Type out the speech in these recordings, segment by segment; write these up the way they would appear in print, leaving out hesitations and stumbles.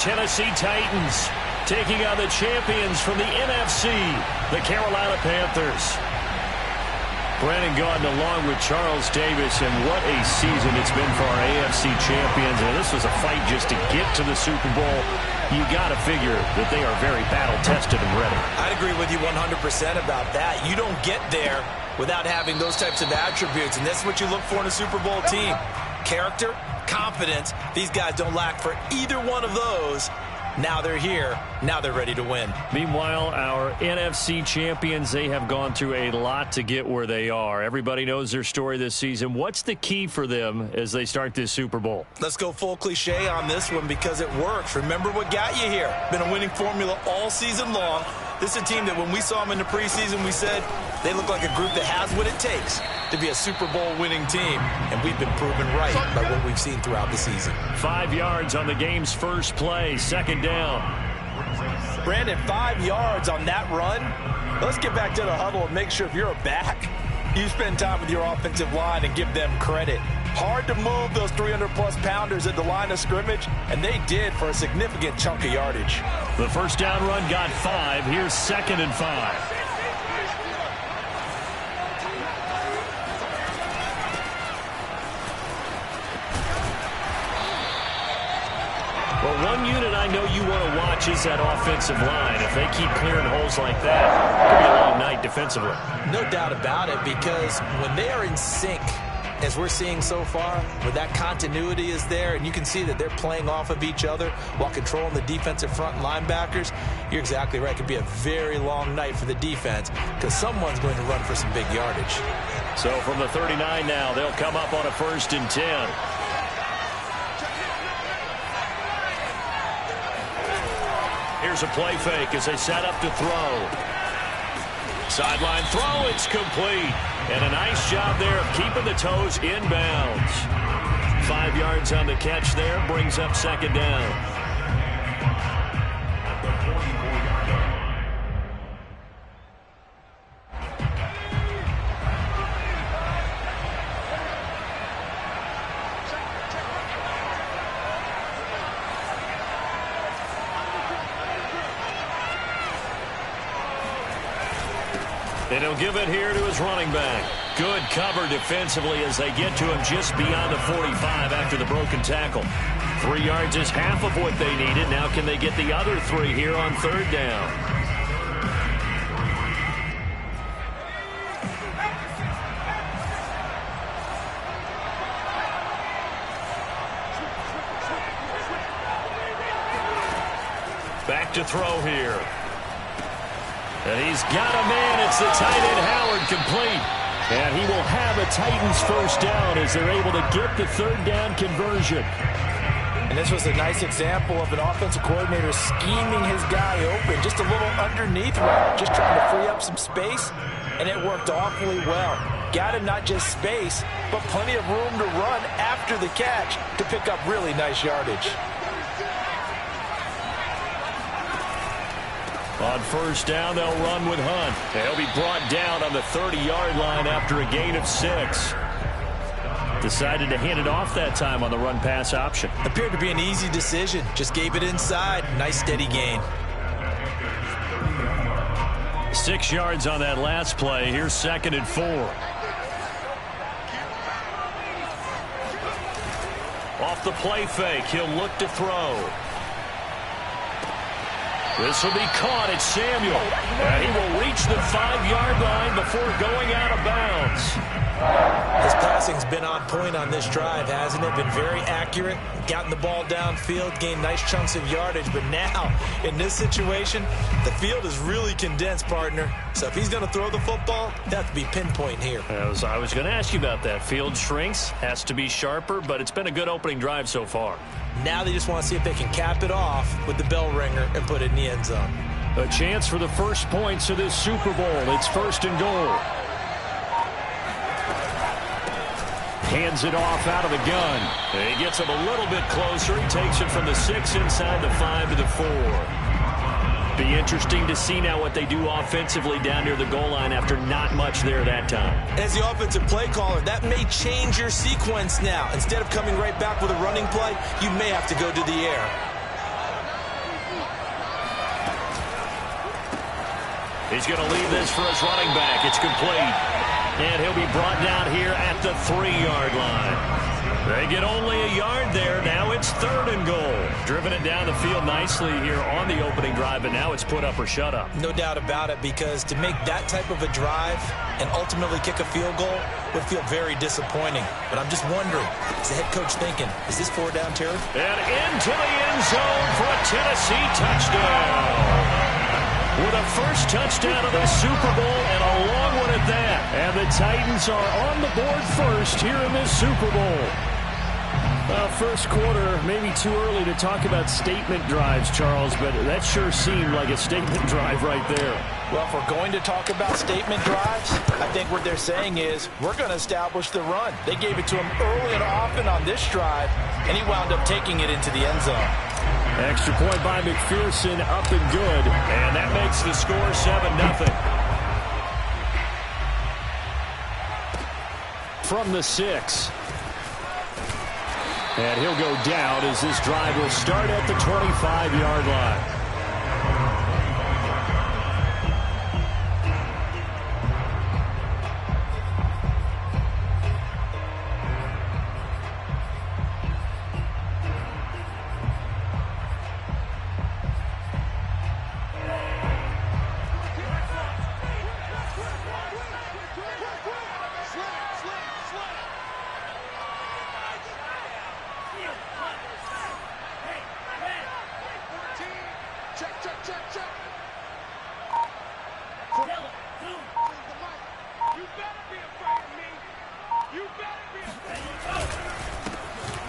Tennessee Titans taking on the champions from the NFC, the Carolina Panthers. Brandon Gaudin along with Charles Davis, and what a season it's been for our AFC champions. And this was a fight just to get to the Super Bowl. You got to figure that they are very battle-tested and ready. I'd agree with you 100% about that. You don't get there without having those types of attributes, and that's what you look for in a Super Bowl team. Character, confidence. These guys don't lack for either one of those. Now they're here. Now they're ready to win. Meanwhile, our NFC champions, they have gone through a lot to get where they are. Everybody knows their story this season. What's the key for them as they start this Super Bowl? Let's go full cliche on this one because it works. Remember what got you here. Been a winning formula all season long. This is a team that when we saw them in the preseason, we said they look like a group that has what it takes to be a Super Bowl winning team. And we've been proven right by what we've seen throughout the season. 5 yards on the game's first play, second down. Brandon, 5 yards on that run. Let's get back to the huddle and make sure if you're a back, you spend time with your offensive line and give them credit. Hard to move those 300-plus pounders at the line of scrimmage, and they did for a significant chunk of yardage. The first down run got 5. Here's 2nd and 5. Well, one unit I know you want to watch is that offensive line. If they keep clearing holes like that, it could be a long night defensively. No doubt about it, because when they are in sync, as we're seeing so far, where that continuity is there, and you can see that they're playing off of each other while controlling the defensive front linebackers, you're exactly right. It could be a very long night for the defense because someone's going to run for some big yardage. So from the 39 now, they'll come up on a 1st and 10. Here's a play fake as they set up to throw. Sideline throw, it's complete. And a nice job there of keeping the toes inbounds. 5 yards on the catch there, brings up 2nd down. And he'll give it here to his running back. Good cover defensively as they get to him just beyond the 45 after the broken tackle. 3 yards is half of what they needed. Now can they get the other 3 here on 3rd down? Back to throw here. And he's got a man. It's the tight end, Howard, complete. And he will have a Titans first down as they're able to get the 3rd down conversion. And this was a nice example of an offensive coordinator scheming his guy open. Just a little underneath route, just trying to free up some space. And it worked awfully well. Got him not just space, but plenty of room to run after the catch to pick up really nice yardage. On 1st down, they'll run with Hunt. He'll be brought down on the 30-yard line after a gain of 6. Decided to hand it off that time on the run-pass option. Appeared to be an easy decision. Just gave it inside. Nice steady gain. 6 yards on that last play. Here's 2nd and 4. Off the play fake, he'll look to throw. This will be caught. It's Samuel. And he will reach the 5-yard line before going out of bounds. His passing's been on point on this drive, hasn't it? Been very accurate. Gotten the ball downfield, gained nice chunks of yardage. But now, in this situation, the field is really condensed, partner. So if he's going to throw the football, that has to be pinpoint here. I was going to ask you about that. Field shrinks, has to be sharper, but it's been a good opening drive so far. Now they just want to see if they can cap it off with the bell ringer and put it in the end zone. A chance for the first points of this Super Bowl. It's 1st and goal. Hands it off out of the gun. He gets him a little bit closer. He takes it from the 6 inside the 5 to the 4. Be interesting to see now what they do offensively down near the goal line after not much there that time. As the offensive play caller, that may change your sequence now. Instead of coming right back with a running play, you may have to go to the air. He's going to leave this for his running back. It's complete. And he'll be brought down here at the 3-yard line. They get only a yard there. Now it's 3rd and goal. Driven it down the field nicely here on the opening drive, but now it's put up or shut up. No doubt about it, because to make that type of a drive and ultimately kick a field goal would feel very disappointing. But I'm just wondering, is the head coach thinking, is this 4 down, Terry? And into the end zone for a Tennessee touchdown. With a first touchdown of the Super Bowl and a long one at that. And the Titans are on the board first here in this Super Bowl. Well, first quarter, maybe too early to talk about statement drives, Charles, but that sure seemed like a statement drive right there. Well, if we're going to talk about statement drives, I think what they're saying is we're going to establish the run. They gave it to him early and often on this drive, and he wound up taking it into the end zone. Extra point by McPherson, up and good. And that makes the score 7-0. From the 6. And he'll go down as this drive will start at the 25-yard line.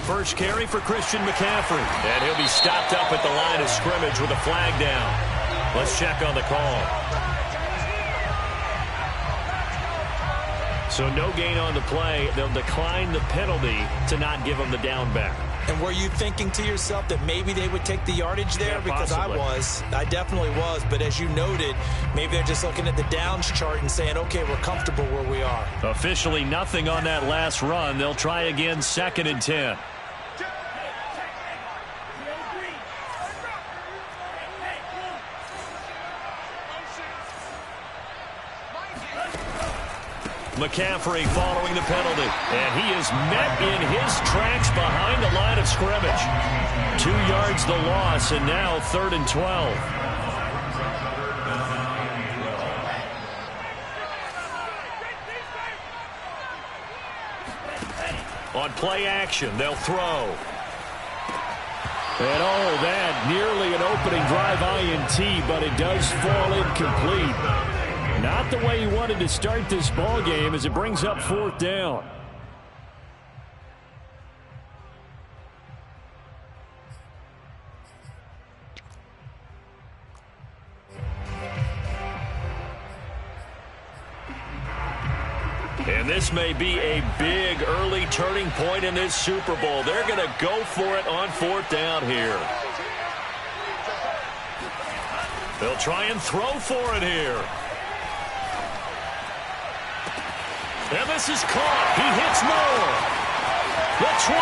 First carry for Christian McCaffrey. And he'll be stopped up at the line of scrimmage with a flag down. Let's check on the call. So no gain on the play. They'll decline the penalty to not give him the down back. And were you thinking to yourself that maybe they would take the yardage there? Yeah, because possibly. I definitely was. But as you noted, maybe they're just looking at the downs chart and saying, okay, we're comfortable where we are. Officially nothing on that last run. They'll try again, 2nd and 10. McCaffrey following the penalty. And he is met in his tracks behind the line of scrimmage. 2 yards the loss, and now 3rd and 12. On play action, they'll throw. And oh, that nearly an opening drive INT, but it does fall incomplete. Not the way he wanted to start this ball game as it brings up 4th down. And this may be a big early turning point in this Super Bowl. They're going to go for it on 4th down here. They'll try and throw for it here. And this is caught. He hits Moore. The 20.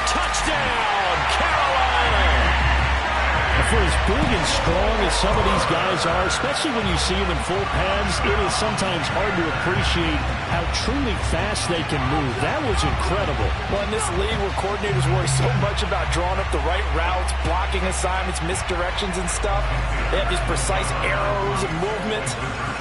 Touchdown, Carolina. For as big and strong as some of these guys are, especially when you see them in full pads, it is sometimes hard to appreciate how truly fast they can move. That was incredible. Well, in this league where coordinators worry so much about drawing up the right routes, blocking assignments, misdirections and stuff, they have these precise arrows and movements.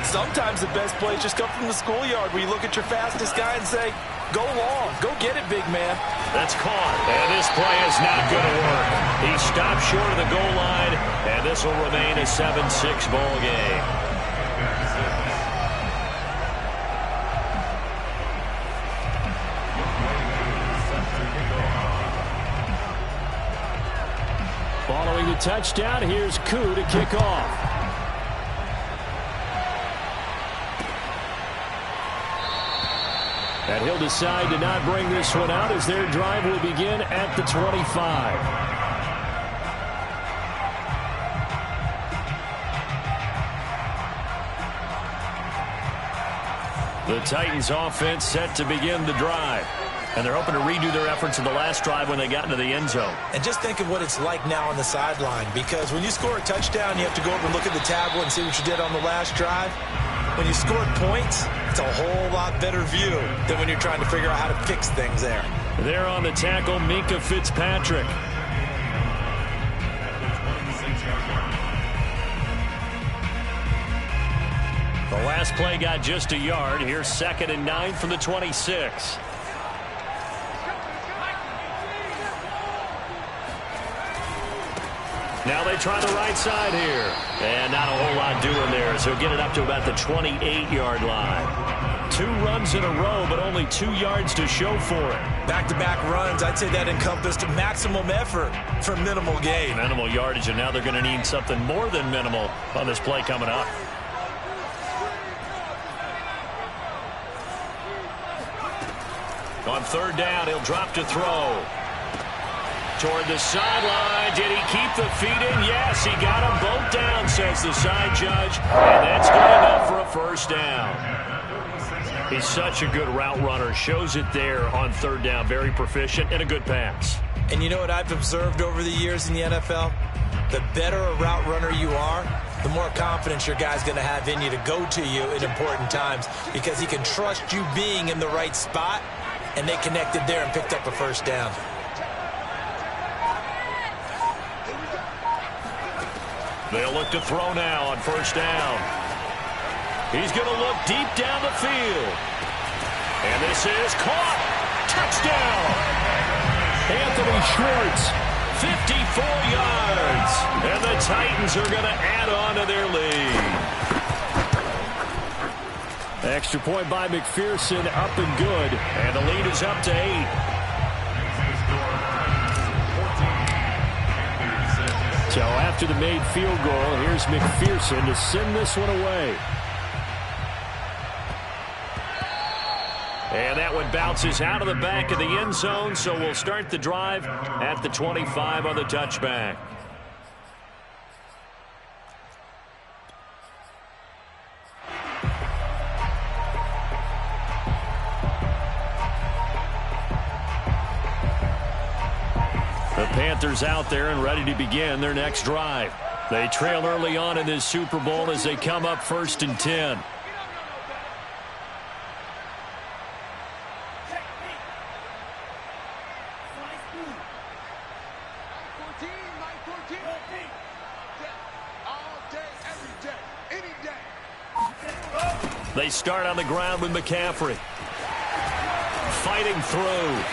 Sometimes the best plays just come from the schoolyard where you look at your fastest guy and say, go long, go get it, big man. That's caught, and this play is not going to work. He stopped short of the goal line, and this will remain a 7-6 ball game. Following the touchdown, here's Koo to kick off. And he'll decide to not bring this one out as their drive will begin at the 25. The Titans offense set to begin the drive. And they're hoping to redo their efforts in the last drive when they got into the end zone. And just think of what it's like now on the sideline, because when you score a touchdown, you have to go over and look at the tablet and see what you did on the last drive. When you scored points, it's a whole lot better view than when you're trying to figure out how to fix things there. There on the tackle, Minkah Fitzpatrick. The last play got just a yard. Here's 2nd and 9 from the 26. Now they try the right side here. And not a whole lot doing there, so he'll get it up to about the 28-yard line. 2 runs in a row, but only 2 yards to show for it. Back-to-back runs, I'd say that encompassed maximum effort for minimal gain. Minimal yardage, and now they're going to need something more than minimal on this play coming up. On 3rd down, he'll drop to throw. Toward the sideline. Did he keep the feet in? Yes, he got them both down, says the side judge. And that's good enough for a first down. He's such a good route runner. Shows it there on 3rd down. Very proficient and a good pass. And you know what I've observed over the years in the NFL? The better a route runner you are, the more confidence your guy's going to have in you to go to you in important times, because he can trust you being in the right spot, and they connected there and picked up a first down. They'll look to throw now on 1st down. He's going to look deep down the field. And this is caught. Touchdown. Anthony Schwartz, 54 yards. And the Titans are going to add on to their lead. Extra point by McPherson, up and good. And the lead is up to 8. So after the made field goal, here's McPherson to send this one away. And that one bounces out of the back of the end zone, so we'll start the drive at the 25 on the touchback. The Panthers out there and ready to begin their next drive. They trail early on in this Super Bowl as they come up 1st and 10. They start on the ground with McCaffrey. Fighting through.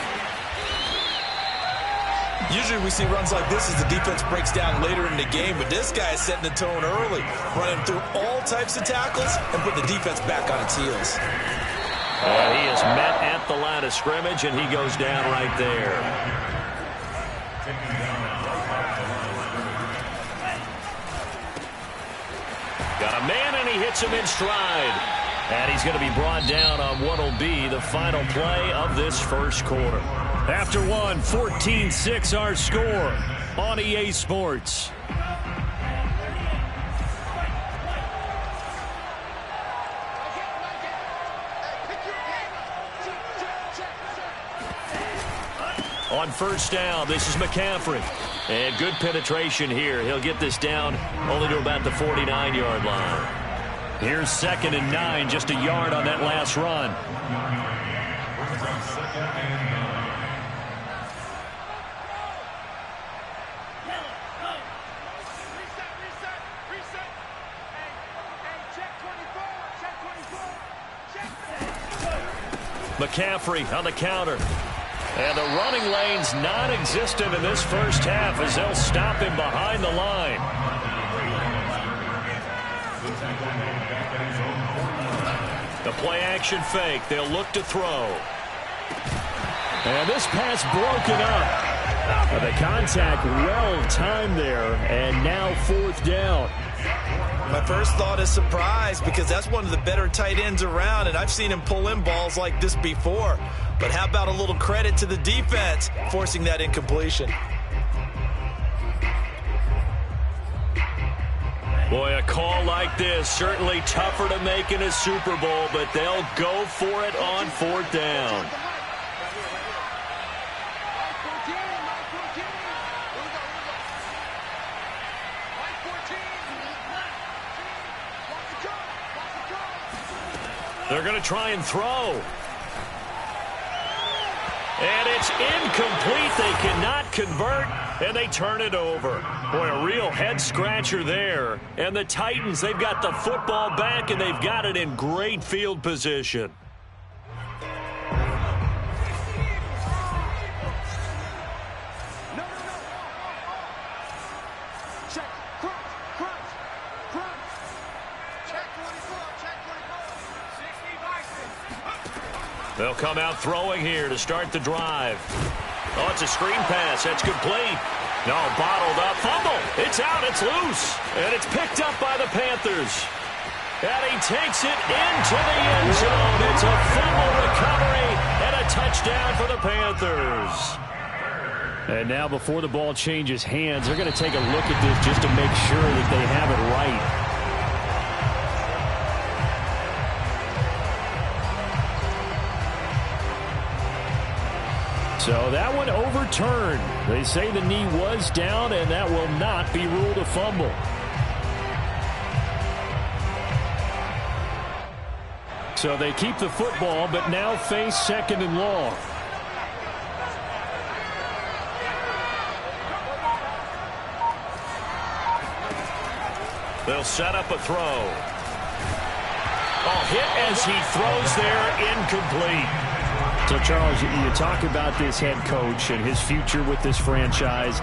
Usually we see runs like this as the defense breaks down later in the game, but this guy is setting the tone early, running through all types of tackles and putting the defense back on its heels. He is met at the line of scrimmage, and he goes down right there. Got a man, and he hits him in stride. And he's going to be brought down on what will be the final play of this first quarter. After one, 14-6 our score on EA Sports. On 1st down, this is McCaffrey. And good penetration here. He'll get this down only to about the 49-yard line. Here's 2nd and 9, just a yard on that last run. McCaffrey on the counter. And the running lane's non-existent in this first half as they'll stop him behind the line. The play-action fake. They'll look to throw. And this pass broken up. The contact well-timed there, and now 4th down. My first thought is surprise, because that's one of the better tight ends around, and I've seen him pull in balls like this before. But how about a little credit to the defense forcing that incompletion? Boy, a call like this, certainly tougher to make in a Super Bowl, but they'll go for it on 4th down. They're going to try and throw. And it's incomplete. They cannot convert, and they turn it over. Boy, a real head-scratcher there. And the Titans, they've got the football back, and they've got it in great field position. They'll come out throwing here to start the drive. Oh, it's a screen pass. That's complete. No, bottled up. Fumble. It's out. It's loose. And it's picked up by the Panthers. And he takes it into the end zone. It's a fumble recovery and a touchdown for the Panthers. And now before the ball changes hands, they're going to take a look at this just to make sure that they have it right. So that one overturned. They say the knee was down, and that will not be ruled a fumble. So they keep the football, but now face second and long. They'll set up a throw. Oh, hit as he throws there, incomplete. So, Charles, you talk about this head coach and his future with this franchise.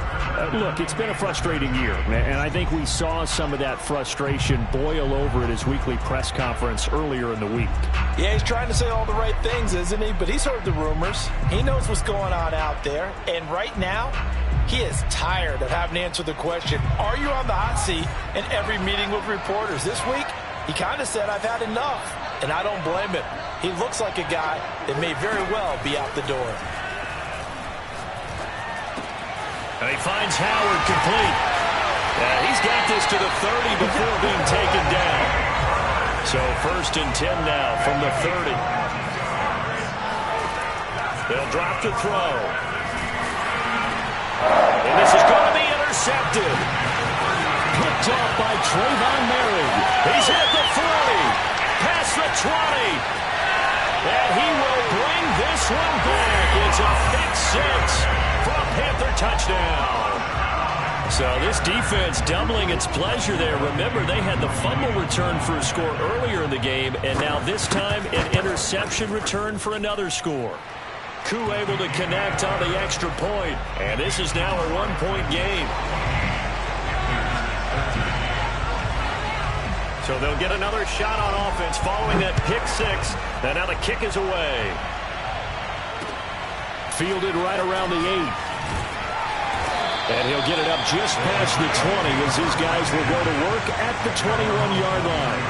Look, it's been a frustrating year, and I think we saw some of that frustration boil over at his weekly press conference earlier in the week. Yeah, he's trying to say all the right things, isn't he? But he's heard the rumors. He knows what's going on out there. And right now, he is tired of having to answer the question, are you on the hot seat in every meeting with reporters? This week, he kind of said, I've had enough. And I don't blame him. He looks like a guy that may very well be out the door. And he finds Howard complete. He's got this to the 30 before being taken down. So 1st and 10 now from the 30. They'll drop the throw. And this is going to be intercepted. Picked off by Trayvon Merritt. He's at the 40. Past the 20. And he will bring this one back. It's a pick six for a Panther touchdown. So this defense doubling its pleasure there. Remember, they had the fumble return for a score earlier in the game, and now this time an interception return for another score. Koo able to connect on the extra point, and this is now a one-point game. So they'll get another shot on offense following that pick six. And now the kick is away. Fielded right around the 8. And he'll get it up just past the 20 as his guys will go to work at the 21-yard line.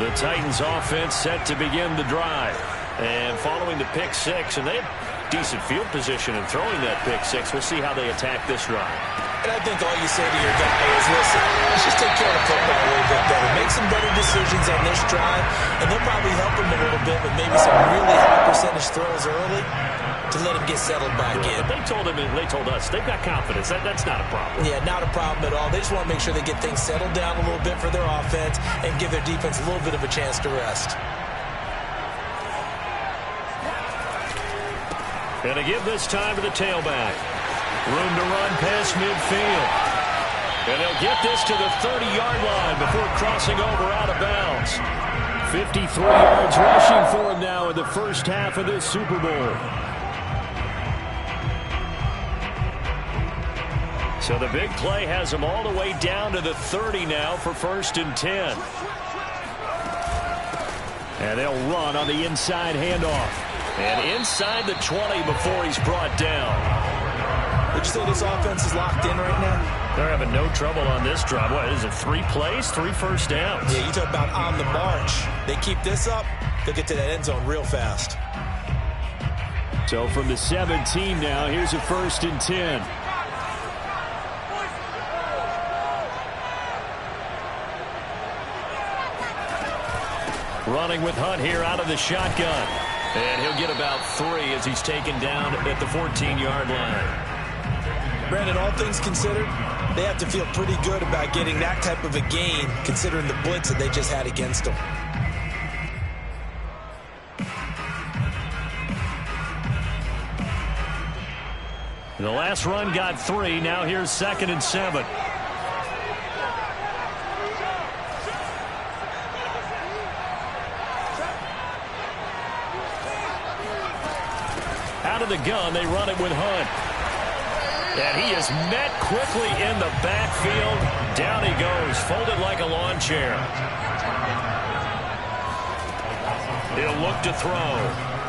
The Titans offense set to begin the drive. And following the pick six, and they have decent field position in throwing that pick six. We'll see how they attack this drive. And I think all you say to your guy is, listen, let's just take care of the football a little bit better. Make some better decisions on this drive, and they'll probably help him a little bit with maybe some really high percentage throws early to let him get settled back in. But they told him, and they told us, they've got confidence. That's not a problem. Yeah, not a problem at all. They just want to make sure they get things settled down a little bit for their offense and give their defense a little bit of a chance to rest. And to give this time to the tailback. Room to run past midfield. And they'll get this to the 30-yard line before crossing over out of bounds. 53 yards rushing for him now in the first half of this Super Bowl. So the big play has him all the way down to the 30 now for 1st and 10. And they'll run on the inside handoff. And inside the 20 before he's brought down. Would you say this offense is locked in right now? They're having no trouble on this drive. What is it, 3 plays, 3 first downs? Yeah, you talk about on the march. They keep this up, they'll get to that end zone real fast. So from the 17 now, here's a 1st and 10. Running with Hunt here out of the shotgun. And he'll get about 3 as he's taken down at the 14-yard line. Brandon, all things considered, they have to feel pretty good about getting that type of a gain, considering the blitz that they just had against them. The last run got 3. Now here's 2nd and 7. Out of the gun, they run it with Hunt. And he is met quickly in the backfield. Down he goes, folded like a lawn chair. He'll look to throw.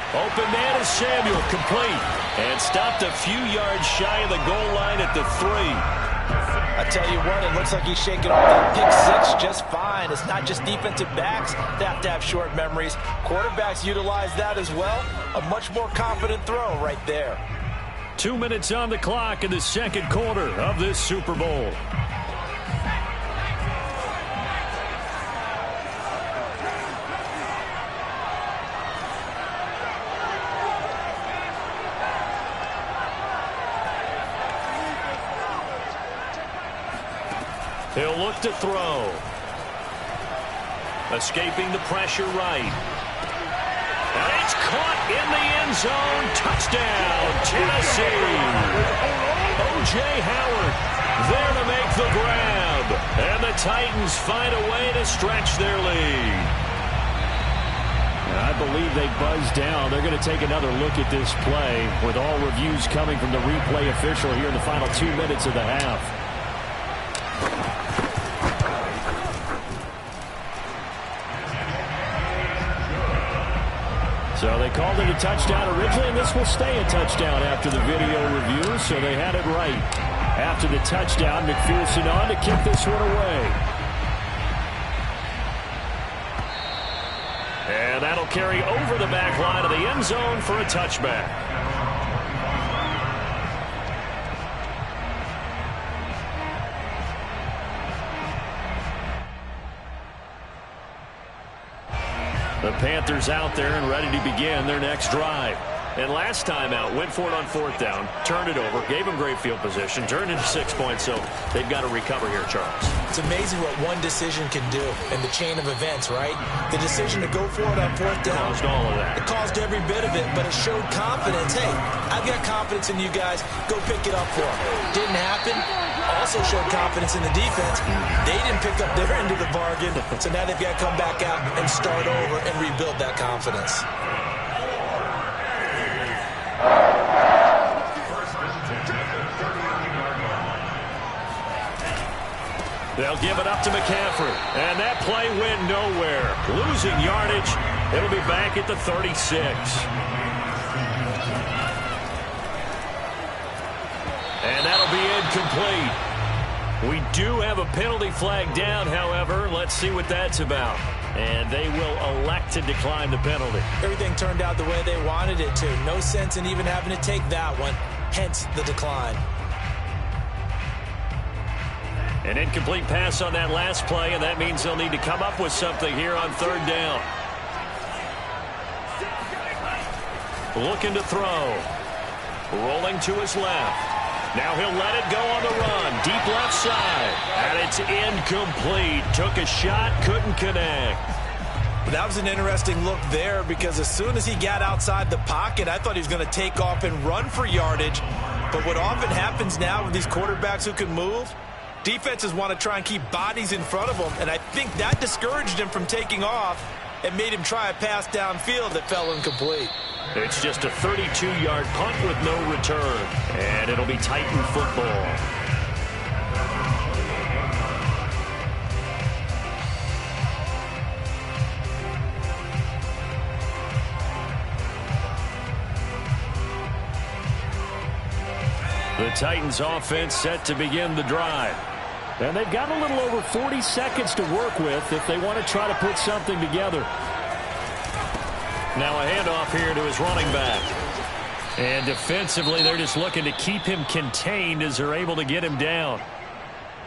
Open man is Samuel, complete. And stopped a few yards shy of the goal line at the 3. I tell you what, it looks like he's shaking off that pick 6 just fine. It's not just defensive backs that have to have short memories. Quarterbacks utilize that as well. A much more confident throw right there. 2 minutes on the clock in the second quarter of this Super Bowl. He'll look to throw. Escaping the pressure right. And it's caught in the end zone. Touchdown, Tennessee. O.J. Howard there to make the grab. And the Titans find a way to stretch their lead. I believe they buzzed down. They're going to take another look at this play with all reviews coming from the replay official here in the final 2 minutes of the half. So they called it a touchdown originally, and this will stay a touchdown after the video review, so they had it right. After the touchdown, McPherson on to kick this one away. And that'll carry over the back line of the end zone for a touchback. The Panthers out there and ready to begin their next drive. And last time out, went for it on 4th down, turned it over, gave them great field position, turned into 6 points, so they've got to recover here, Charles. It's amazing what one decision can do in the chain of events, right? The decision to go for it on 4th down. Caused all of that. It caused every bit of it, but it showed confidence. Hey, I've got confidence in you guys. Go pick it up for them. Didn't happen. Also showed confidence in the defense. They didn't pick up their end of the bargain, so now they've got to come back out and start over and rebuild that confidence. They'll give it up to McCaffrey. And that play went nowhere. Losing yardage. It'll be back at the 36. And that'll be incomplete. We do have a penalty flag down, however. Let's see what that's about. And they will elect to decline the penalty. Everything turned out the way they wanted it to. No sense in even having to take that one. Hence the decline. An incomplete pass on that last play, and that means they'll need to come up with something here on 3rd down. Looking to throw. Rolling to his left. Now he'll let it go on the run. Deep left side. And it's incomplete. Took a shot, couldn't connect. That was an interesting look there because as soon as he got outside the pocket, I thought he was going to take off and run for yardage. But what often happens now with these quarterbacks who can move, defenses want to try and keep bodies in front of them, and I think that discouraged him from taking off and made him try a pass downfield that fell incomplete. It's just a 32-yard punt with no return, and it'll be Titan football. The Titans offense set to begin the drive. And they've got a little over 40 seconds to work with if they want to try to put something together. Now a handoff here to his running back. And defensively, they're just looking to keep him contained as they're able to get him down.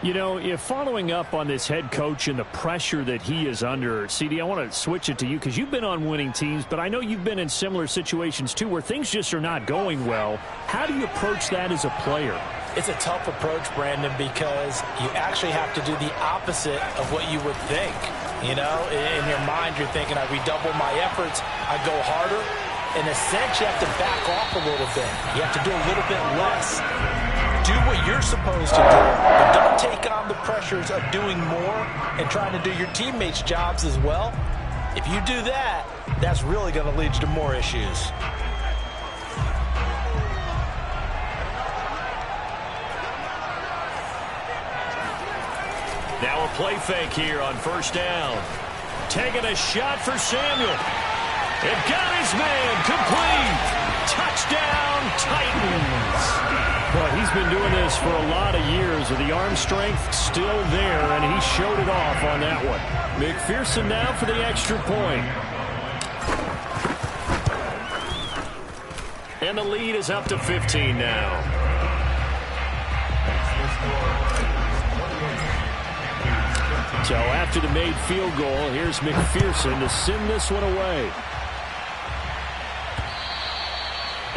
You know, if following up on this head coach and the pressure that he is under, CD, I want to switch it to you because you've been on winning teams, but I know you've been in similar situations too where things just are not going well. How do you approach that as a player? It's a tough approach, Brandon, because you actually have to do the opposite of what you would think. You know, in your mind, you're thinking, I redouble my efforts, I go harder. In a sense, you have to back off a little bit. You have to do a little bit less. Do what you're supposed to do, but don't take on the pressures of doing more and trying to do your teammates' jobs as well. If you do that, that's really going to lead you to more issues. Now a play fake here on first down. Taking a shot for Samuel. It got his man complete. Touchdown, Titans. Well, he's been doing this for a lot of years with the arm strength still there, and he showed it off on that one. McPherson now for the extra point. And the lead is up to 15 now. So after the made field goal, here's McPherson to send this one away.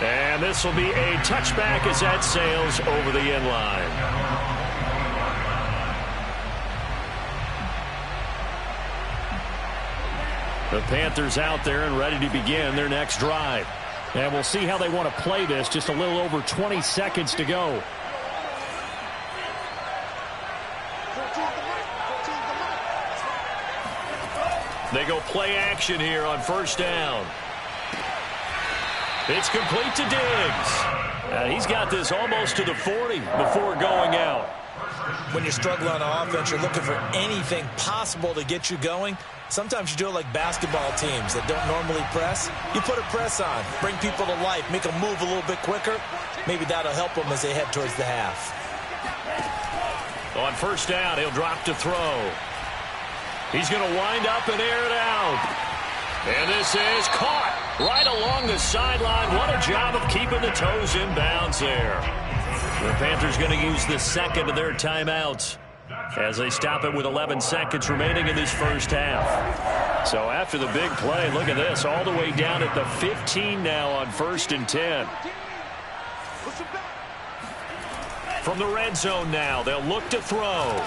And this will be a touchback as that sails over the end line. The Panthers out there and ready to begin their next drive. And we'll see how they want to play this. Just a little over 20 seconds to go. They go play action here on first down. It's complete to Diggs. He's got this almost to the 40 before going out. When you're struggling on offense, you're looking for anything possible to get you going. Sometimes you do it like basketball teams that don't normally press. You put a press on, bring people to life, make them move a little bit quicker. Maybe that'll help them as they head towards the half. On first down, he'll drop to throw. He's going to wind up and air it out. And this is caught right along the sideline. What a job of keeping the toes in bounds there. The Panthers going to use the second of their timeouts as they stop it with 11 seconds remaining in this first half. So after the big play, look at this, all the way down at the 15 now on 1st and 10. From the red zone now, they'll look to throw.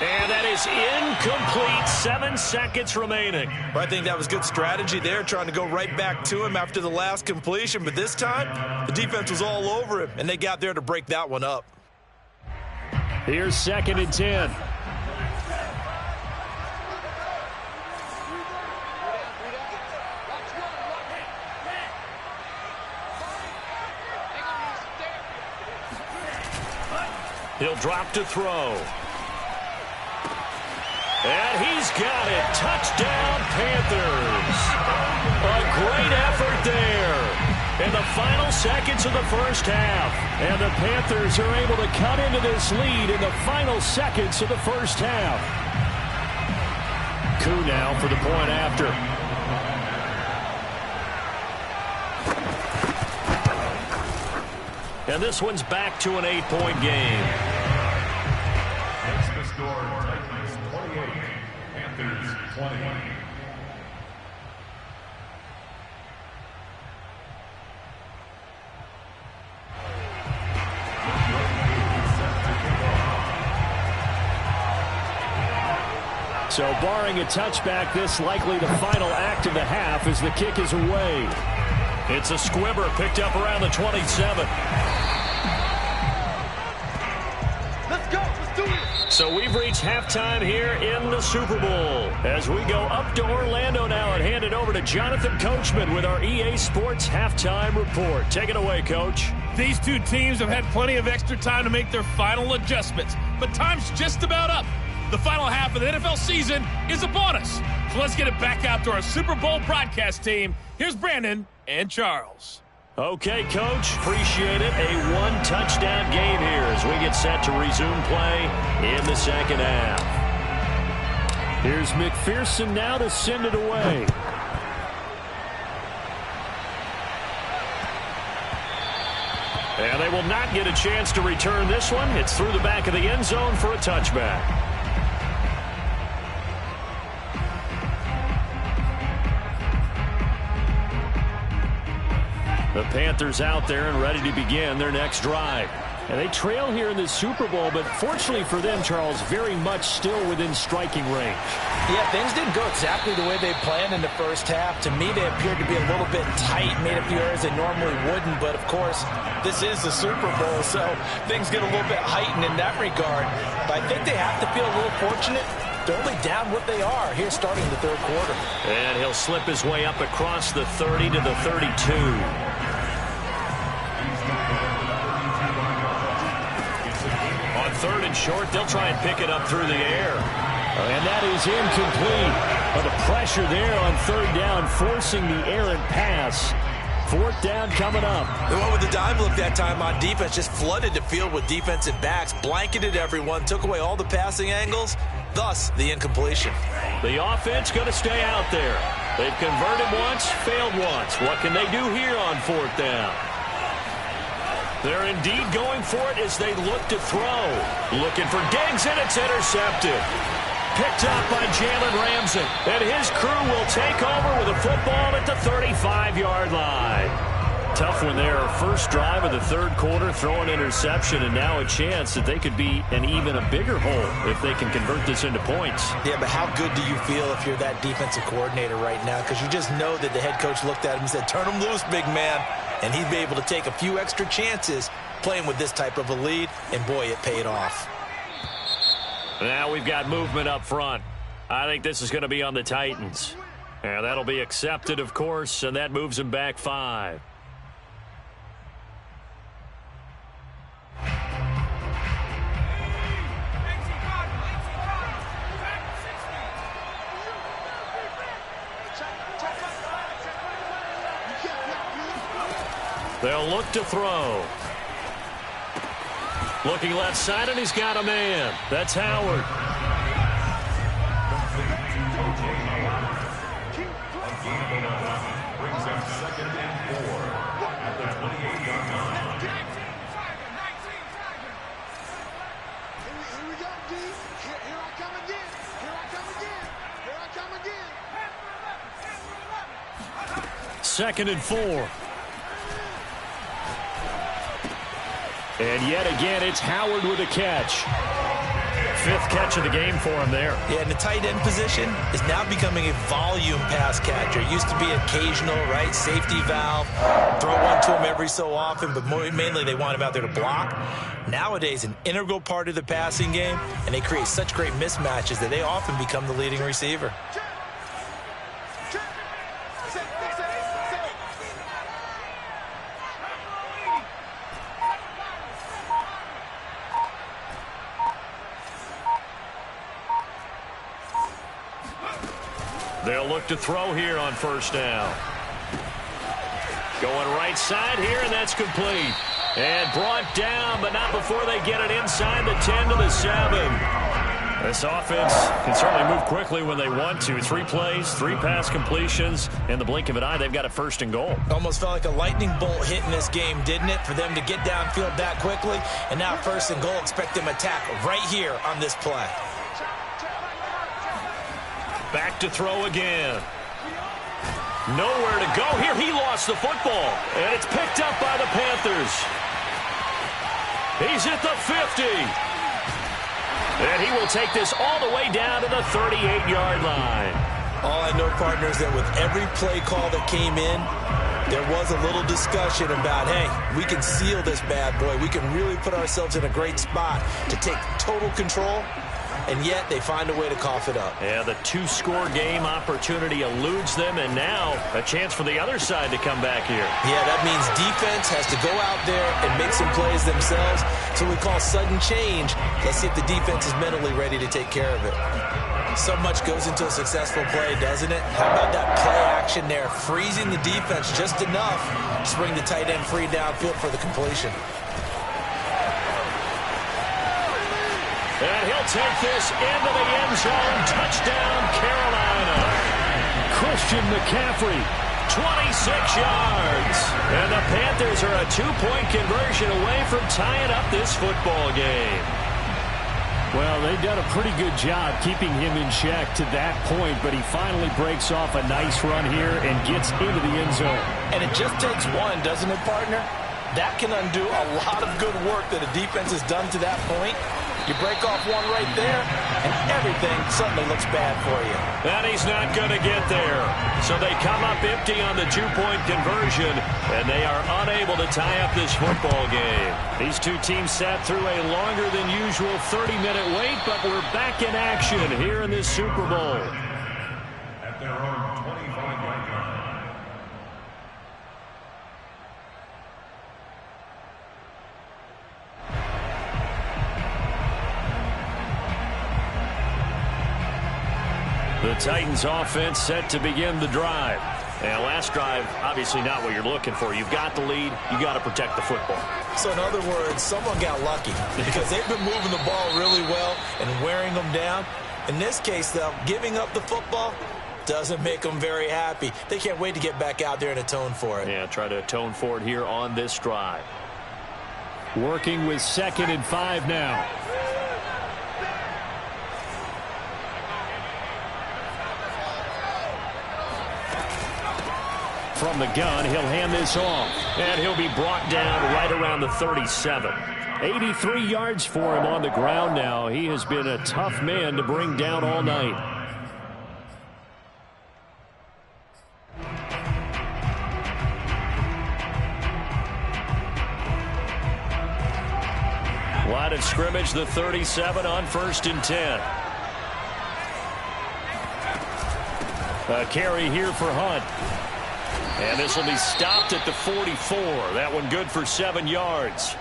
And that is incomplete. 7 seconds remaining. I think that was good strategy there, trying to go right back to him after the last completion. But this time, the defense was all over him, and they got there to break that one up. Here's 2nd and 10. He'll drop to throw. And he's got it. Touchdown, Panthers. A great effort there in the final seconds of the first half. And the Panthers are able to cut into this lead in the final seconds of the first half. Koo now for the point after. And this one's back to an 8-point game. That's the score. Titans 28, Panthers 20. So barring a touchback, this likely the final act of the half as the kick is away. It's a squibber picked up around the 27. Let's go. Let's do it. So we've reached halftime here in the Super Bowl as we go up to Orlando now and hand it over to Jonathan Coachman with our EA Sports Halftime Report. Take it away, Coach. These two teams have had plenty of extra time to make their final adjustments, but time's just about up. The final half of the NFL season is upon us. So let's get it back out to our Super Bowl broadcast team. Here's Brandon and Charles. Okay, Coach. Appreciate it. A one-touchdown game here as we get set to resume play in the second half. Here's McPherson now to send it away. And they will not get a chance to return this one. It's through the back of the end zone for a touchback. The Panthers out there and ready to begin their next drive. And they trail here in the Super Bowl, but fortunately for them, Charles, very much still within striking range. Yeah, things didn't go exactly the way they planned in the first half. To me, they appeared to be a little bit tight, made a few errors they normally wouldn't. But, of course, this is the Super Bowl, so things get a little bit heightened in that regard. But I think they have to feel a little fortunate. They're only down what they are here starting the third quarter. And he'll slip his way up across the 30 to the 32. Third and short, they'll try and pick it up through the air. And that is incomplete. But the pressure there on third down, forcing the errant pass. Fourth down coming up. They went with the dive look that time on defense, just flooded the field with defensive backs, blanketed everyone, took away all the passing angles, thus the incompletion. The offense going to stay out there. They've converted once, failed once. What can they do here on fourth down? They're indeed going for it as they look to throw. Looking for Diggs, and it's intercepted. Picked up by Jalen Ramsey. And his crew will take over with a football at the 35-yard line. Tough one there. First drive of the third quarter, throw an interception, and now a chance that they could be in even a bigger hole if they can convert this into points. Yeah, but how good do you feel if you're that defensive coordinator right now? Because you just know that the head coach looked at him and said, turn him loose, big man. And he'd be able to take a few extra chances playing with this type of a lead, and boy, it paid off. Now we've got movement up front. I think this is going to be on the Titans. And that'll be accepted, of course, and that moves them back 5. They'll look to throw. Looking left side, and he's got a man. That's Howard. Brings up 2nd and 4 at the 28-yard line. Here we go, D. Here I come again. Here I come again. Here I come again. 2nd and 4. And yet again, it's Howard with a catch. 5th catch of the game for him there. Yeah, and the tight end position is now becoming a volume pass catcher. It used to be occasional, right, safety valve. Throw one to him every so often, but mainly they want him out there to block. Nowadays, an integral part of the passing game, and they create such great mismatches that they often become the leading receiver. They'll look to throw here on first down. Going right side here, and that's complete. And brought down, but not before they get it inside the 10 to the 7. This offense can certainly move quickly when they want to. 3 plays, 3 pass completions. In the blink of an eye, they've got a 1st and goal. Almost felt like a lightning bolt hit in this game, didn't it? For them to get downfield that quickly. And now 1st and goal, expect them to attack right here on this play. Back to throw again. Nowhere to go here. He lost the football. And it's picked up by the Panthers. He's at the 50. And he will take this all the way down to the 38-yard line. All I know, partner, is that with every play call that came in, there was a little discussion about, hey, we can seal this bad boy. We can really put ourselves in a great spot to take total control. And yet they find a way to cough it up. Yeah, the 2-score game opportunity eludes them, and now a chance for the other side to come back here. Yeah, that means defense has to go out there and make some plays themselves. So we call sudden change. Let's see if the defense is mentally ready to take care of it. So much goes into a successful play, doesn't it? How about that play action there, freezing the defense just enough to bring the tight end free downfield for the completion. And he'll take this into the end zone. Touchdown, Carolina. Christian McCaffrey, 26 yards. And the Panthers Titans are a 2-point conversion away from tying up this football game. Well, they've done a pretty good job keeping him in check to that point, but he finally breaks off a nice run here and gets into the end zone. And it just takes one, doesn't it, partner? That can undo a lot of good work that a defense has done to that point. You break off one right there, and everything suddenly looks bad for you. And he's not going to get there. So they come up empty on the 2-point conversion, and they are unable to tie up this football game. These two teams sat through a longer than usual 30-minute wait, but we're back in action here in this Super Bowl. At their own 25-yard line. The Titans offense set to begin the drive. And last drive, obviously not what you're looking for. You've got the lead. You got to protect the football. So in other words, someone got lucky because they've been moving the ball really well and wearing them down. In this case, though, giving up the football doesn't make them very happy. They can't wait to get back out there and atone for it. Yeah, try to atone for it here on this drive. Working with 2nd and 5 now. From the gun, he'll hand this off. And he'll be brought down right around the 37. 83 yards for him on the ground now. He has been a tough man to bring down all night. Line of scrimmage, the 37 on 1st and 10. A carry here for Hunt. And this will be stopped at the 44. That one good for 7 yards.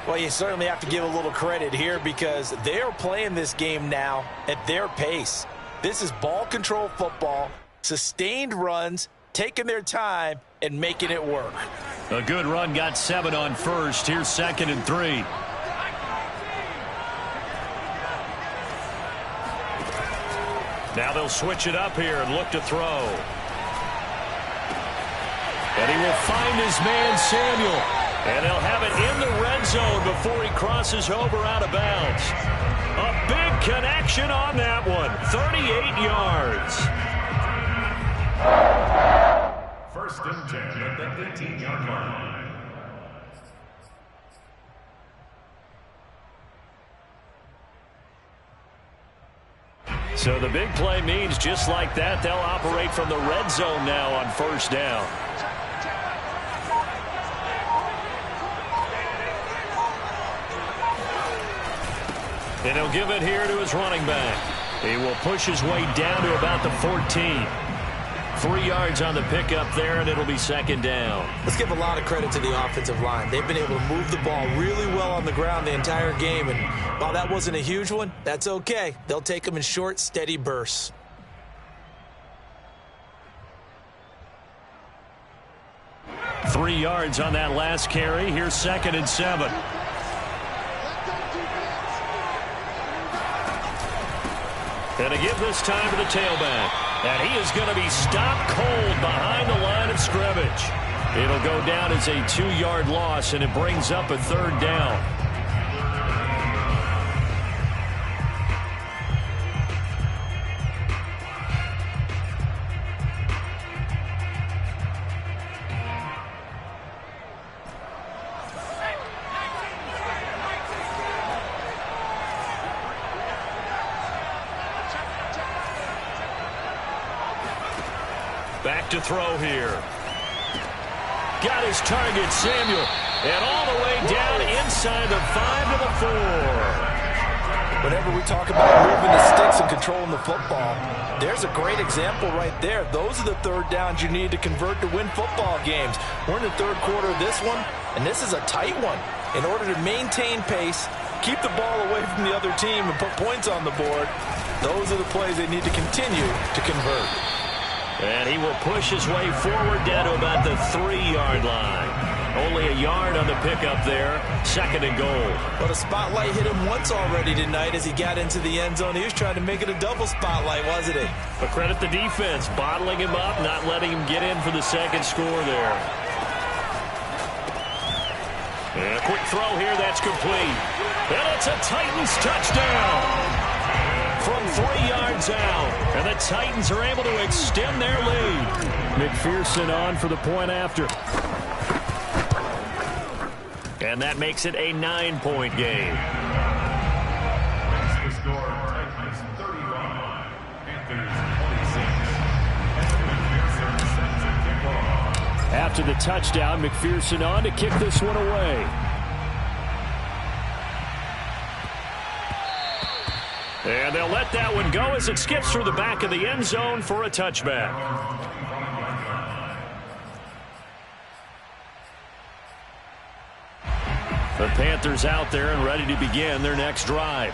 Well, you certainly have to give a little credit here because they're playing this game now at their pace. This is ball control football, sustained runs, taking their time, and making it work. A good run got 7 on 1st. Here's 2nd and 3. Now they'll switch it up here and look to throw. And he will find his man, Samuel. And they'll have it in the red zone before he crosses over out of bounds. A big connection on that one. 38 yards. 1st and 10 at the 18-yard line. So the big play means just like that, they'll operate from the red zone now on 1st down. And he'll give it here to his running back. He will push his way down to about the 14. 3 yards on the pickup there, and it'll be 2nd down. Let's give a lot of credit to the offensive line. They've been able to move the ball really well on the ground the entire game, and while that wasn't a huge one, that's okay. They'll take them in short, steady bursts. Three yards on that last carry. Here's 2nd and 7. And to give this time to the tailback. And he is going to be stopped cold behind the line of scrimmage. It'll go down as a 2-yard loss, and it brings up a 3rd down. Back to throw here. Got his target, Samuel. And all the way down inside the 5 to the 4. Whenever we talk about moving the sticks and controlling the football, there's a great example right there. Those are the 3rd downs you need to convert to win football games. We're in the 3rd quarter of this one, and this is a tight one. In order to maintain pace, keep the ball away from the other team, and put points on the board, those are the plays they need to continue to convert. And he will push his way forward down to about the 3-yard line. Only a yard on the pickup there. 2nd and goal. But a spotlight hit him once already tonight as he got into the end zone. He was trying to make it a double spotlight, wasn't it? But credit the defense, bottling him up, not letting him get in for the 2nd score there. And a quick throw here, that's complete. And it's a Titans touchdown from 3 yards out. And the Titans are able to extend their lead. McPherson on for the point after. And that makes it a 9-point game. The score, Titans 35, Panthers 26. After the touchdown, McPherson on to kick this one away. And they'll let that one go as it skips through the back of the end zone for a touchback. The Panthers out there and ready to begin their next drive.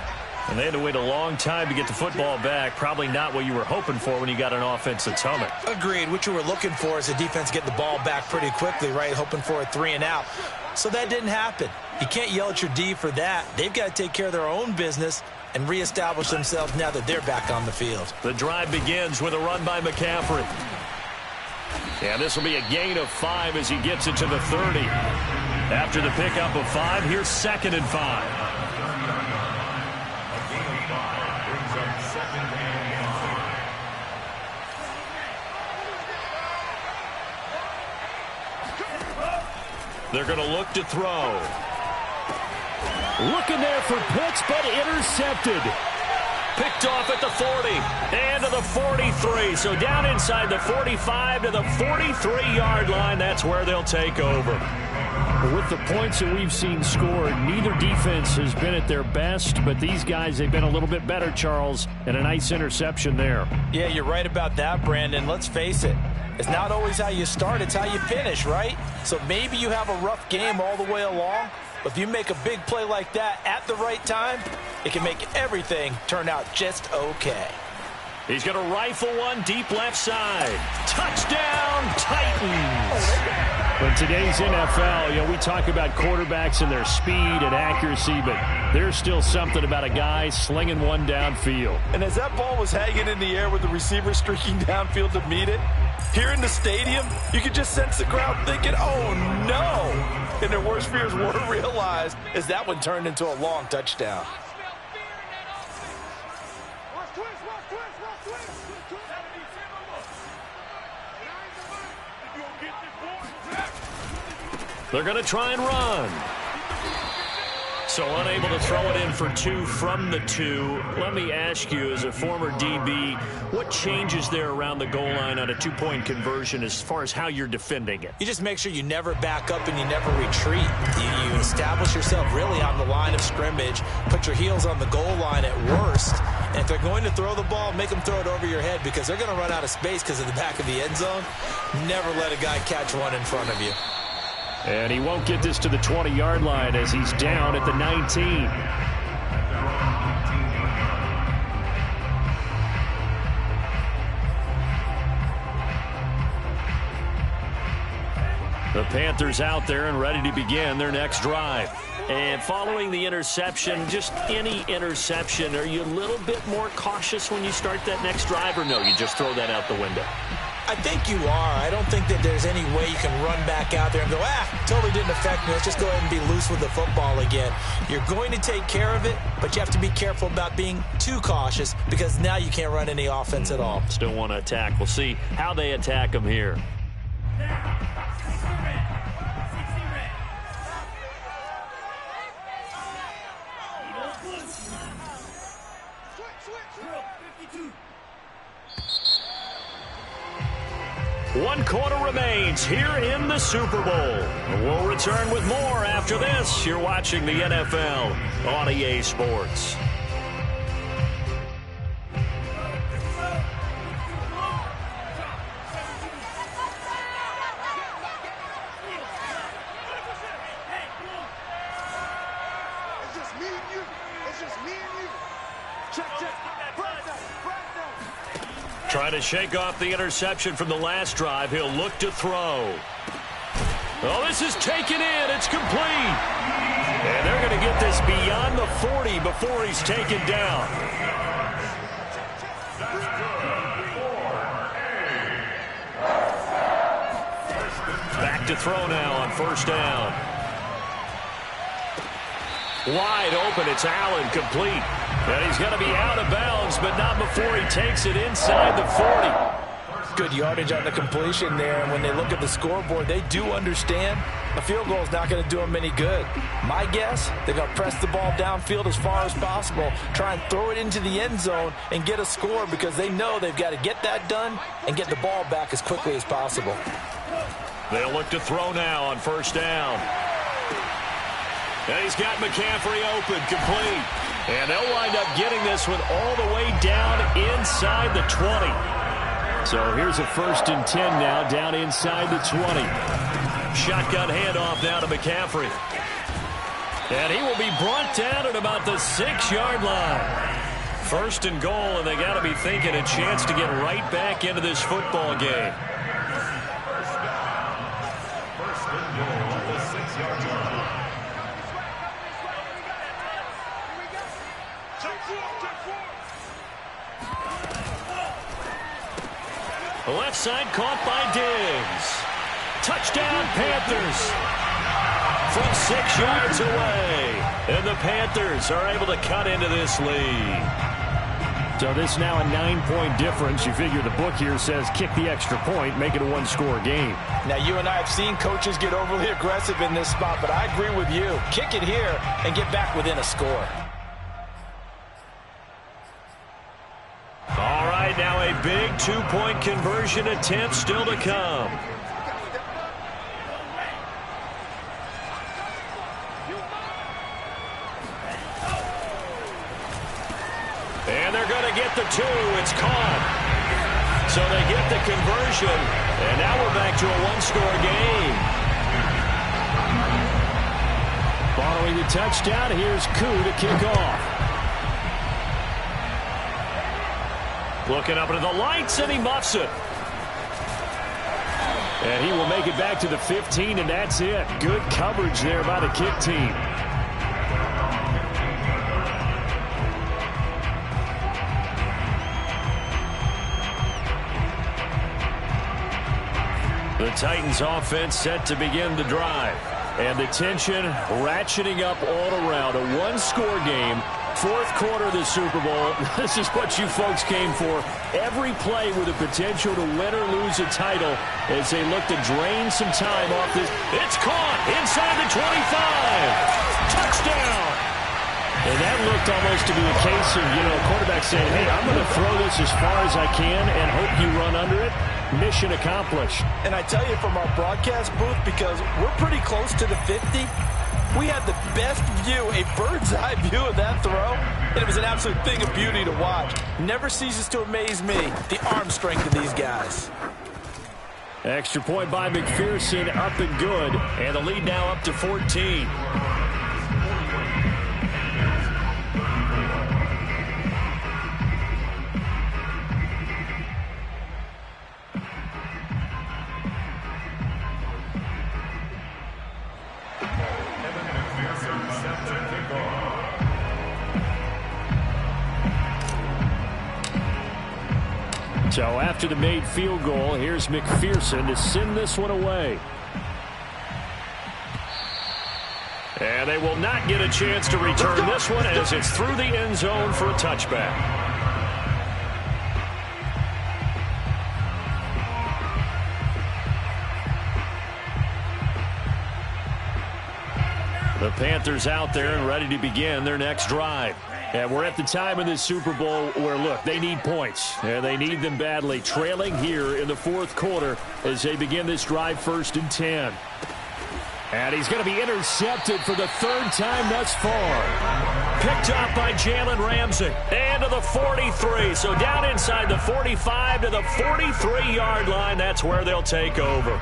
And they had to wait a long time to get the football back. Probably not what you were hoping for when you got an offense that's humming. Agreed. What you were looking for is the defense get the ball back pretty quickly, right? Hoping for a 3 and out. So that didn't happen. You can't yell at your D for that. They've got to take care of their own business and reestablish themselves now that they're back on the field. The drive begins with a run by McCaffrey. And this will be a gain of 5 as he gets it to the 30. After the pickup of 5, here's 2nd and 5. They're going to look to throw. Looking there for Pitts, but intercepted. Picked off at the 40 and to the 43. So down inside the 45 to the 43-yard line. That's where they'll take over. With the points that we've seen scored, neither defense has been at their best, but these guys, they've been a little bit better, Charles, and a nice interception there. Yeah, you're right about that, Brandon. Let's face it. It's not always how you start, it's how you finish, right? So maybe you have a rough game all the way along, but if you make a big play like that at the right time, it can make everything turn out just okay. He's going to rifle one deep left side. Touchdown, Titans! In today's NFL, we talk about quarterbacks and their speed and accuracy, but there's still something about a guy slinging one downfield. And as that ball was hanging in the air with the receiver streaking downfield to meet it, here in the stadium, you could just sense the crowd thinking, oh, no! And their worst fears were realized as that one turned into a long touchdown. They're going to try and run. So unable to throw it in for 2 from the 2. Let me ask you, as a former DB, what changes there around the goal line on a 2-point conversion as far as how you're defending it? You just make sure you never back up and you never retreat. You establish yourself really on the line of scrimmage, put your heels on the goal line at worst, and if they're going to throw the ball, make them throw it over your head because they're going to run out of space because of the back of the end zone. Never let a guy catch one in front of you. And he won't get this to the 20-yard line as he's down at the 19. The Panthers out there and ready to begin their next drive. And following the interception, just any interception, are you a little bit more cautious when you start that next drive, or no, you just throw that out the window? I think you are. I don't think that there's any way you can run back out there and go, totally didn't affect me. Let's just go ahead and be loose with the football again. You're going to take care of it, but you have to be careful about being too cautious because now you can't run any offense at all. Still want to attack. We'll see how they attack them here. One quarter remains here in the Super Bowl. We'll return with more after this. You're watching the NFL on EA Sports. It's just me and you. It's just me and you. Check. Trying to shake off the interception from the last drive. He'll look to throw. Oh, this is taken in. It's complete. And they're going to get this beyond the 40 before he's taken down. Back to throw now on first down. Wide open, it's Allen, complete. And he's going to be out of bounds, but not before he takes it inside the 40. Good yardage on the completion there, and when they look at the scoreboard, they do understand a field goal is not going to do them any good. My guess, they're going to press the ball downfield as far as possible, try and throw it into the end zone and get a score because they know they've got to get that done and get the ball back as quickly as possible. They'll look to throw now on first down. And he's got McCaffrey open, complete. And they'll wind up getting this one all the way down inside the 20. So here's a 1st and 10 now, down inside the 20. Shotgun handoff now to McCaffrey. And he will be brought down at about the 6-yard line. 1st and goal, and they got to be thinking a chance to get right back into this football game. First and goal at the 6-yard line. The left side caught by Diggs. Touchdown, Panthers. From 6 yards away. And the Panthers are able to cut into this lead. So this now a 9-point difference. You figure the book here says kick the extra point, make it a 1-score game. Now, you and I have seen coaches get overly aggressive in this spot, but I agree with you. Kick it here and get back within a score. All right, now a big 2-point conversion attempt still to come. And they're going to get the 2. It's caught. So they get the conversion, and now we're back to a 1-score game. Following the touchdown, here's Koo to kick off. Looking up into the lights, and he muffs it. And he will make it back to the 15, and that's it. Good coverage there by the kick team. The Titans offense set to begin the drive. And the tension ratcheting up all around. A 1-score game. 4th quarter of the Super Bowl. This is what you folks came for. Every play with the potential to win or lose a title as they look to drain some time off this. It's caught inside the 25. Touchdown. And that looked almost to be a case of, quarterback saying, hey, I'm going to throw this as far as I can and hope you run under it. Mission accomplished. And I tell you from our broadcast booth, because we're pretty close to the 50, we had the best view, a bird's-eye view of that throw, and it was an absolute thing of beauty to watch. Never ceases to amaze me, the arm strength of these guys. Extra point by McPherson, up and good, and the lead now up to 14. So after the made field goal, here's McPherson to send this one away. And they will not get a chance to return this one as it's through the end zone for a touchback. The Panthers out there and ready to begin their next drive. And we're at the time in this Super Bowl where, look, they need points. And they need them badly. Trailing here in the 4th quarter as they begin this drive, 1st and 10. And he's going to be intercepted for the 3rd time thus far. Picked up by Jalen Ramsey. And to the 43. So down inside the 45 to the 43-yard line. That's where they'll take over.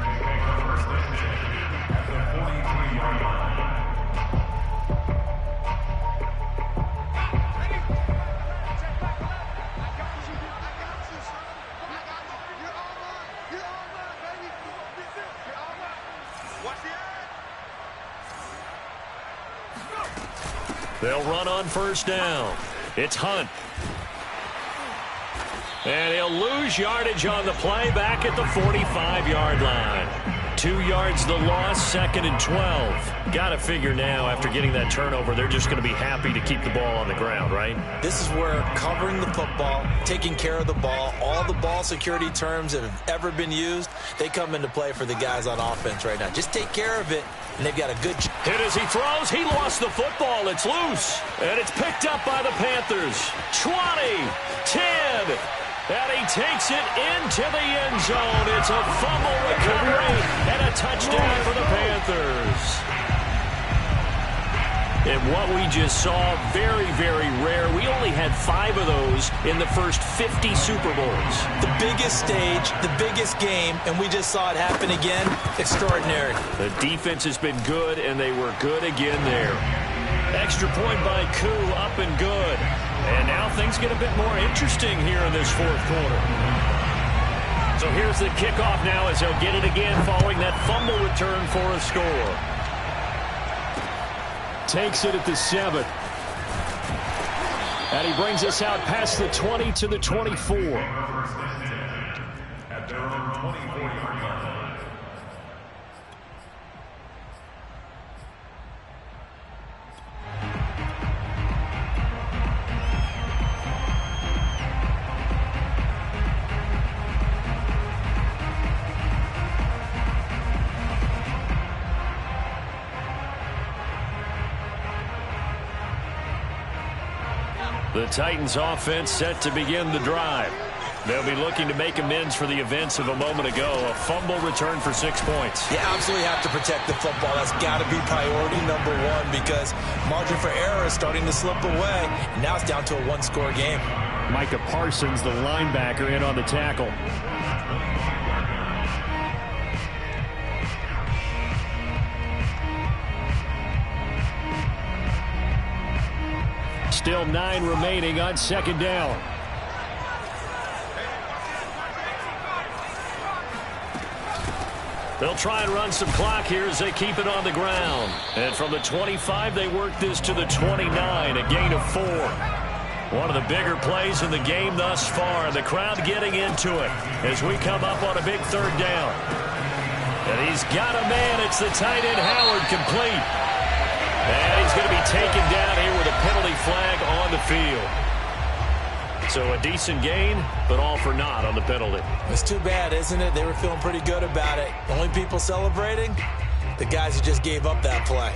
They'll run on first down. It's Hunt. And he'll lose yardage on the play back at the 45-yard line. 2 yards the loss, 2nd and 12. Got to figure now, after getting that turnover, they're just going to be happy to keep the ball on the ground, right? This is where covering the football, taking care of the ball, all the ball security terms that have ever been used, they come into play for the guys on offense right now. Just take care of it, and they've got a good hit as he throws. He lost the football. It's loose, and it's picked up by the Panthers. 20, 10. And he takes it into the end zone. It's a fumble recovery and a touchdown for the Panthers. And what we just saw, very, very rare. We only had 5 of those in the first 50 Super Bowls. The biggest stage, the biggest game, and we just saw it happen again. Extraordinary. The defense has been good, and they were good again there. Extra point by Koo, up and good. And now things get a bit more interesting here in this 4th quarter. So here's the kickoff now as they'll get it again following that fumble return for a score. Takes it at the 7. And he brings us out past the 20 to the 24. At their own 24-yard line. The Titans offense set to begin the drive. They'll be looking to make amends for the events of a moment ago. A fumble return for 6 points. You absolutely have to protect the football. That's got to be priority number 1 because margin for error is starting to slip away. And now it's down to a 1-score game. Micah Parsons, the linebacker, in on the tackle. Still 9 remaining on 2nd down. They'll try and run some clock here as they keep it on the ground. And from the 25, they work this to the 29, a gain of 4. One of the bigger plays in the game thus far. The crowd getting into it as we come up on a big 3rd down. And he's got a man. It's the tight end, Howard, complete. And he's going to be taken down here with a penalty flag on the field. So a decent gain, but all for naught on the penalty. It's too bad, isn't it? They were feeling pretty good about it. The only people celebrating, the guys who just gave up that play.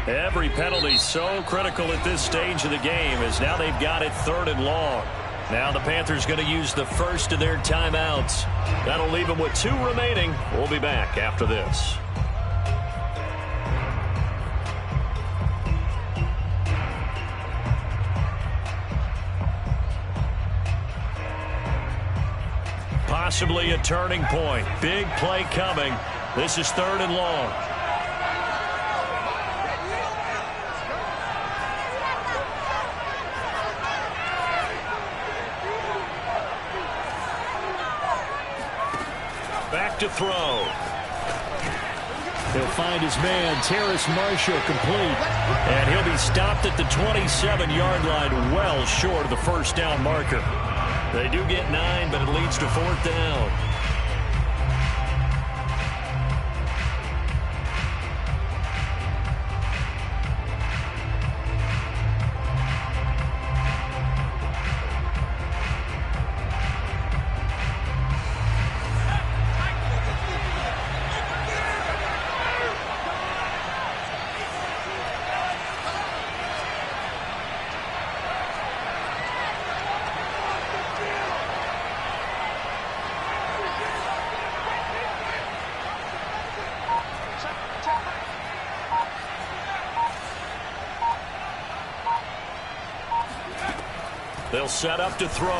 Every penalty so critical at this stage of the game as now they've got it 3rd and long. Now the Panthers going to use the first of their timeouts. That'll leave them with 2 remaining. We'll be back after this. Possibly a turning point. Big play coming. This is 3rd and long. Back to throw. He'll find his man, Terrace Marshall, complete. And he'll be stopped at the 27-yard line, well short of the 1st down marker. They do get 9, but it leads to 4th down. They'll set up to throw.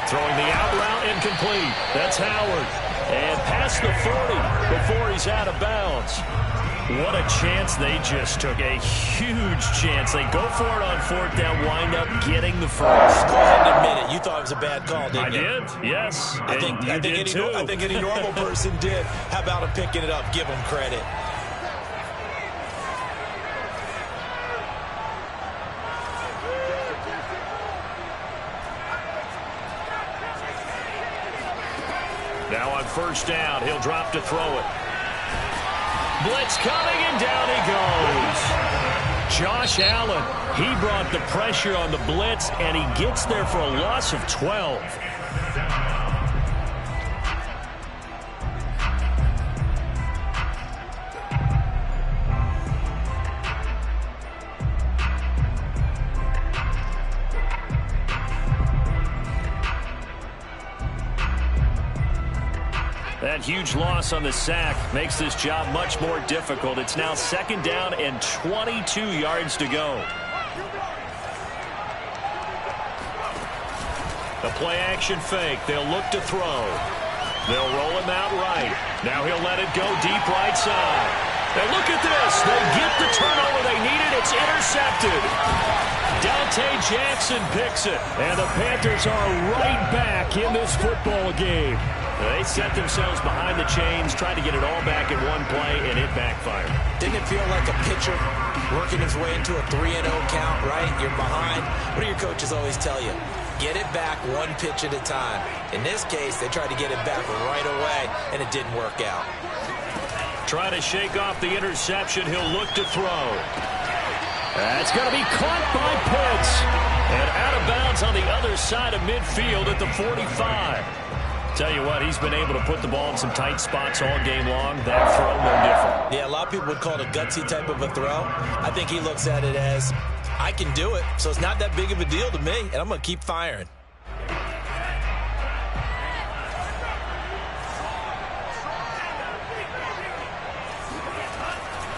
Throwing the out route, incomplete. That's Howard. And past the 40 before he's out of bounds. What a chance they just took. A huge chance. They go for it on 4th down, wind up getting the first. Go ahead and admit it. You thought it was a bad call, didn't you? I did, yes. I think any normal person did. How about him picking it up? Give him credit. Now on first down, he'll drop to throw it. Blitz coming, and down he goes. Josh Allen, he brought the pressure on the blitz, and he gets there for a loss of 12. That huge loss on the sack makes this job much more difficult. It's now second down and 22 yards to go. The play action fake. They'll look to throw. They'll roll him out right. Now he'll let it go deep right side. And look at this. They get the turnover they needed. It's intercepted. Dante Jackson picks it. And the Panthers are right back in this football game. They set themselves behind the chains, tried to get it all back in one play, and it backfired. Didn't it feel like a pitcher working his way into a 3-0 count, right? You're behind. What do your coaches always tell you? Get it back one pitch at a time. In this case, they tried to get it back right away, and it didn't work out. Try to shake off the interception. He'll look to throw. That's going to be caught by Pitts. And out of bounds on the other side of midfield at the 45. Tell you what, he's been able to put the ball in some tight spots all game long. That throw, no different. Yeah, a lot of people would call it a gutsy type of a throw. I think he looks at it as, I can do it, so it's not that big of a deal to me, and I'm going to keep firing.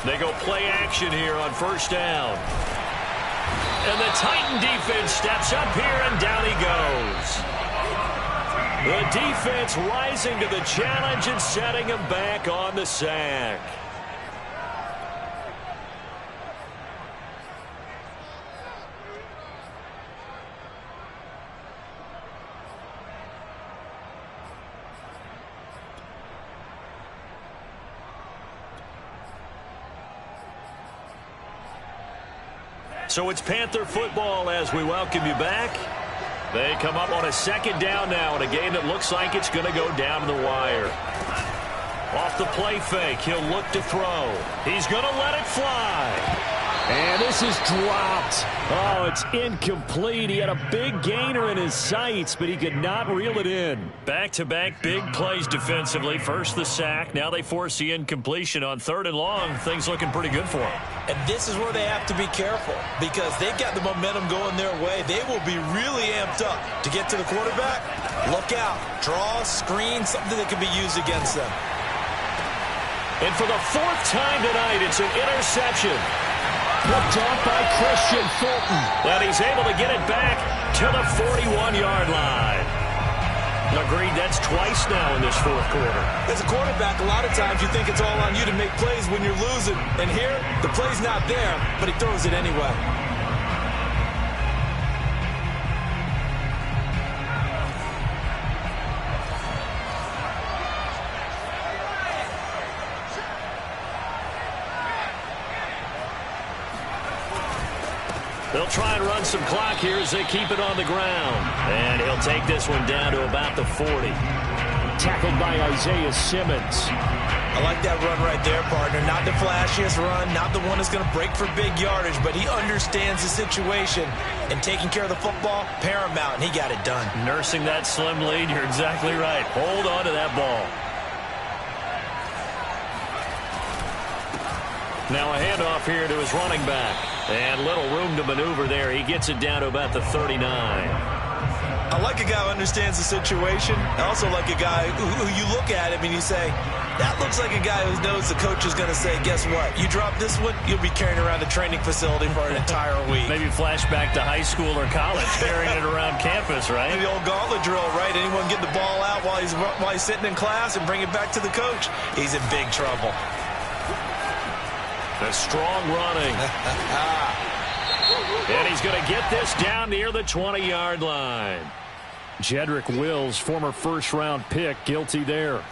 They go play action here on first down. And the Titan defense steps up here, and down he goes. The defense rising to the challenge and setting him back on the sack. So it's Panther football as we welcome you back. They come up on a second down now in a game that looks like it's going to go down to the wire. Off the play fake, he'll look to throw. He's going to let it fly. And this is dropped. Oh, it's incomplete. He had a big gainer in his sights, but he could not reel it in. Back-to-back big plays defensively. First the sack. Now they force the incompletion on third and long. Things looking pretty good for them. And this is where they have to be careful because they've got the momentum going their way. They will be really amped up to get to the quarterback. Look out. Draw, screen, something that can be used against them. And for the fourth time tonight, it's an interception. Picked off by Christian Fulton. And he's able to get it back to the 41-yard line. Agreed, that's twice now in this fourth quarter. As a quarterback, a lot of times you think it's all on you to make plays when you're losing. And here, the play's not there, but he throws it anyway. They'll try and run some clock here as they keep it on the ground. And he'll take this one down to about the 40. Tackled by Isaiah Simmons. I like that run right there, partner. Not the flashiest run, not the one that's going to break for big yardage, but he understands the situation. And taking care of the football, paramount, and he got it done. Nursing that slim lead, you're exactly right. Hold on to that ball. Now a handoff here to his running back. And little room to maneuver there. He gets it down to about the 39. I like a guy who understands the situation. I also like a guy who you look at him and you say, that looks like a guy who knows the coach is going to say, guess what? You drop this one, you'll be carrying around a training facility for an entire week. Maybe flashback to high school or college, carrying it around campus, right? The old gauntlet drill, right? Anyone get the ball out while he's sitting in class and bring it back to the coach? He's in big trouble. A strong running. And he's going to get this down near the 20-yard line. Jedrick Wills, former first-round pick, guilty there.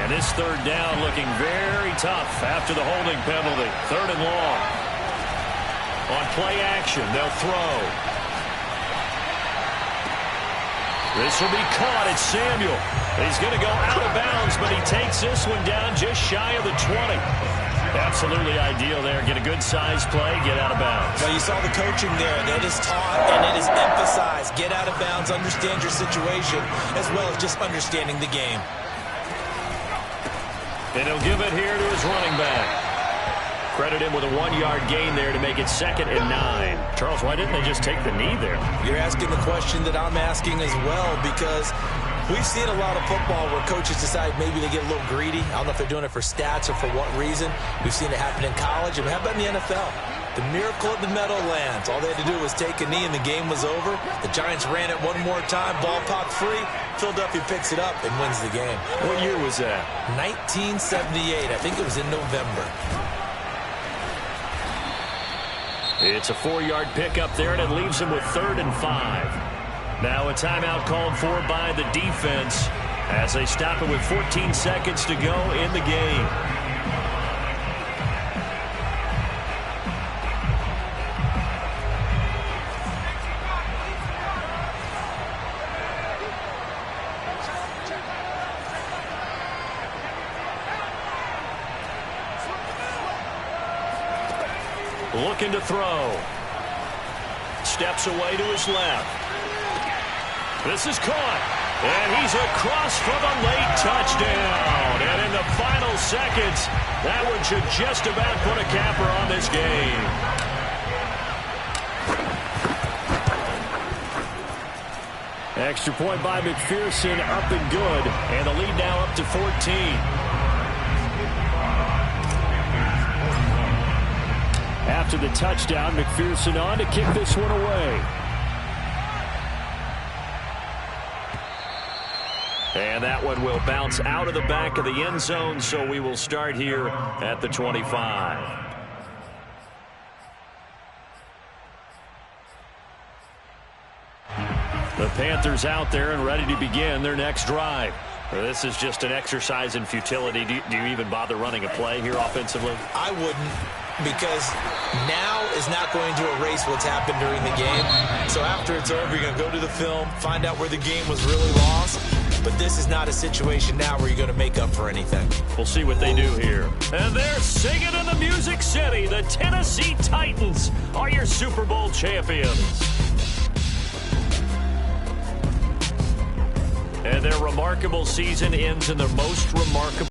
And this third down looking very tough after the holding penalty. 3rd and long. On play action, they'll throw. This will be caught. It's Samuel. He's going to go out of bounds, but he takes this one down just shy of the 20. Absolutely ideal there. Get a good size play, get out of bounds. Well, you saw the coaching there. That is taught and it is emphasized. Get out of bounds, understand your situation, as well as just understanding the game. And he'll give it here to his running back. Credit him with a 1-yard gain there to make it 2nd and 9. Charles, why didn't they just take the knee there? You're asking the question that I'm asking as well, because we've seen a lot of football where coaches decide maybe they get a little greedy. I don't know if they're doing it for stats or for what reason. We've seen it happen in college. And how about in the NFL? The miracle of the Meadowlands. All they had to do was take a knee and the game was over. The Giants ran it one more time. Ball popped free. Philadelphia picks it up and wins the game. What year was that? 1978. I think it was in November. It's a 4-yard pickup there, and it leaves him with 3rd and 5. Now a timeout called for by the defense as they stop it with 14 seconds to go in the game. Looking to throw. Steps away to his left. This is caught. And he's across for the late touchdown. And in the final seconds, that one should just about put a capper on this game. Extra point by McPherson, up and good. And the lead now up to 14. After the touchdown, McPherson on to kick this one away. And that one will bounce out of the back of the end zone, so we will start here at the 25. The Panthers out there and ready to begin their next drive. This is just an exercise in futility. Do you even bother running a play here offensively? I wouldn't, because now is not going to erase what's happened during the game. So after it's over, you're going to go to the film, find out where the game was really lost. But this is not a situation now where you're going to make up for anything. We'll see what they do here. And they're singing in the Music City. The Tennessee Titans are your Super Bowl champions. And their remarkable season ends in their most remarkable